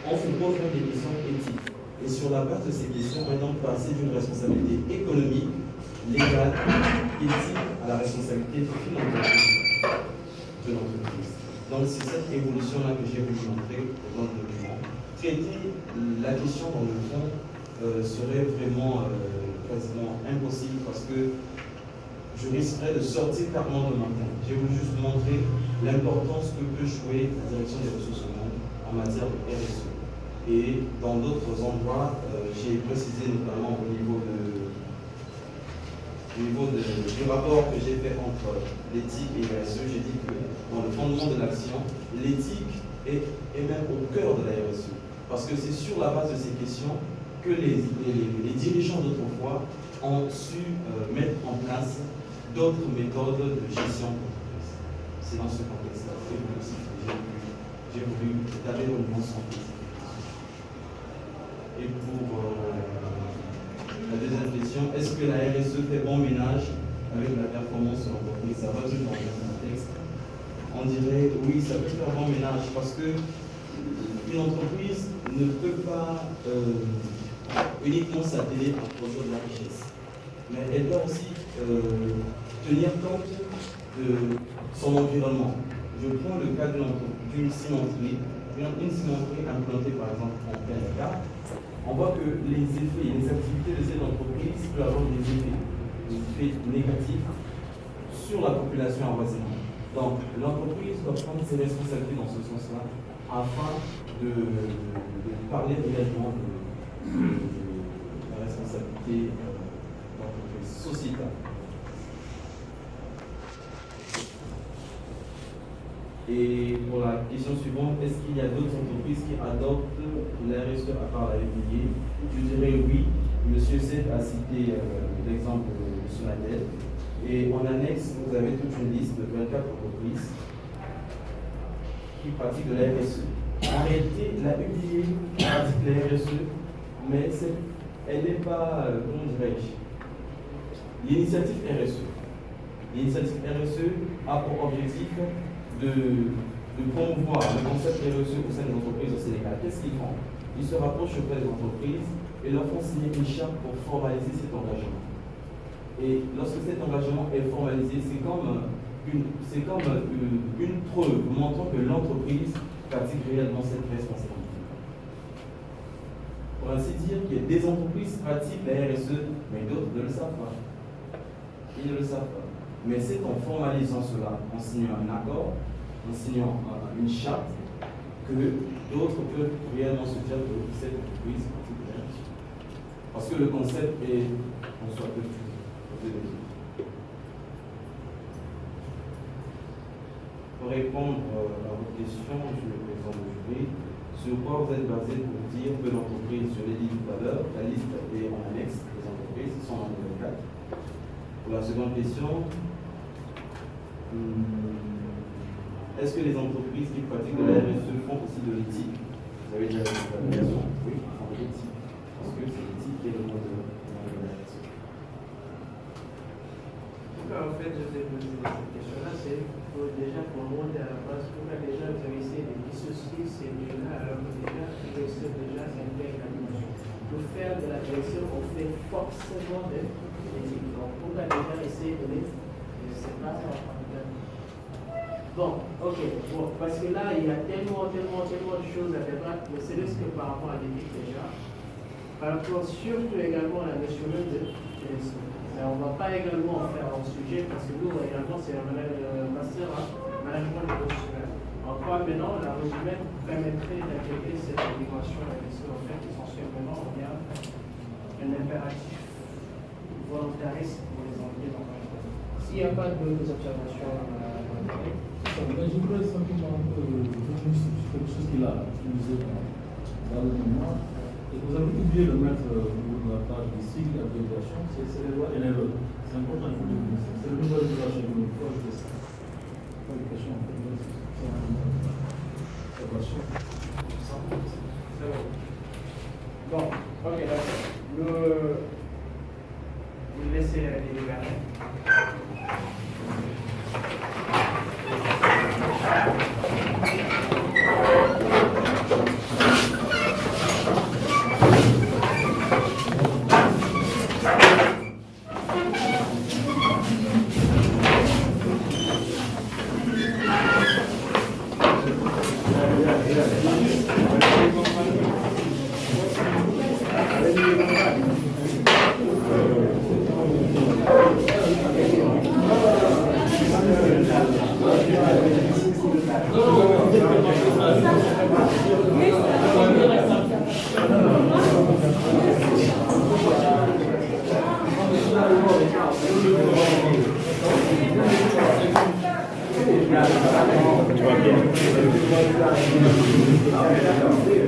on se pose même des questions éthiques. Et sur la base de ces questions, on est donc passé d'une responsabilité économique, légale, éthique, à la responsabilité philanthropique de l'entreprise. Donc c'est cette évolution-là que j'ai voulu montrer dans le document. Traiter la question dans le fond serait vraiment quasiment impossible parce que je risquerais de sortir carrément de ma tête. J'ai voulu juste montrer l'importance que peut jouer la direction des ressources humaines en matière de RSE. Et dans d'autres endroits, j'ai précisé notamment au niveau du rapport que j'ai fait entre l'éthique et RSE, j'ai dit que dans le fondement de l'action, l'éthique est même au cœur de la RSE. Parce que c'est sur la base de ces questions que les dirigeants d'autrefois ont su mettre en place d'autres méthodes de gestion d'entreprise. C'est dans ce contexte-là que j'ai voulu établir une nuance en fait. Et pour la deuxième question, est-ce que la RSE fait bon ménage avec la performance de l'entreprise? Ça va tout dans le texte. On dirait oui, ça peut faire bon ménage parce que une entreprise ne peut pas uniquement s'atteler à produire de la richesse, mais elle doit aussi tenir compte de son environnement. Je prends le cas d'une cimenterie, une cimenterie implantée par exemple en plein état. On voit que les effets, les activités de cette entreprise peuvent avoir des effets négatifs sur la population avoisinante. Donc l'entreprise doit prendre ses responsabilités dans ce sens-là afin de parler réellement de la responsabilité d'entreprise sociétale. Et pour la question suivante, est-ce qu'il y a d'autres entreprises qui adoptent la RSE à part la FDI? Je dirais oui. Monsieur Seth a cité l'exemple de Sonatel. Et en annexe, vous avez toute une liste de 24 entreprises qui pratiquent de la RSE. En réalité, la UDI pratique la RSE, mais elle n'est pas, comment dirais-je, l'initiative RSE. L'initiative RSE a pour objectif de promouvoir le concept RSE au sein des entreprises au Sénégal. Qu'est-ce qu'ils font? Ils se rapprochent auprès des entreprises et leur font signer une charte pour formaliser cet engagement. Et lorsque cet engagement est formalisé, c'est comme une preuve montrant que l'entreprise pratique réellement cette responsabilité. Pour ainsi dire, qu'il y a des entreprises qui pratiquent la RSE, mais d'autres ne le savent pas. Ils ne le savent pas. Mais c'est en formalisant cela, en signant un accord, en signant une charte, que d'autres peuvent réellement se dire que cette entreprise pratique la RSE. Parce que le concept est, on soit peu plus. Pour répondre à votre question, je vais présenter aujourd'hui, sur quoi vous êtes basé pour dire que l'entreprise, je l'ai dit tout à l'heure, la liste est en annexe des entreprises, qui sont en 2004. Pour la seconde question, est-ce que les entreprises qui pratiquent de la RSE font aussi de l'éthique? Vous avez déjà la question? Oui, ils font de l'éthique. Parce que c'est l'éthique qui est le mot de la RSE. En fait, je vais poser cette question-là, c'est déjà pour remonter à la base, pourquoi déjà vous avez essayé de dissocier ces deux-là, alors que déjà, RSE déjà, c'est une vraie animation. Pour faire de la RSE, on fait forcément de l'éthique. Donc, pourquoi déjà essayer de l'éthique? Je ne sais pas, ça va prendre. Bon, ok, bon, parce que là, il y a tellement de choses à débattre, mais c'est juste que par rapport à l'éthique déjà, par rapport surtout également à la notion de RSE. On ne va pas également en faire un sujet parce que nous, également, c'est un master en management des ressources humaines. En quoi maintenant, la ressource humaine permettrait d'intégrer cette dimension RSE, en fait, essentiellement, on a un impératif volontariste pour les enlever dans l'entreprise. S'il n'y a pas d'autres observations, je voudrais simplement revenir sur quelque chose qu'il a utilisé dans le mémoire. Et vous avez oublié de mettre au niveau de la page des sigles d'abréviation, c'est les lois NRE. C'est important, il faut le dire. C'est le nouveau régulation de l'emploi, je fais ça. Pas de question, en fait, c'est une observation. c'est bon. Bon, ok, d'accord. Vous laissez délibérer. Ah, mais d'accord, oui,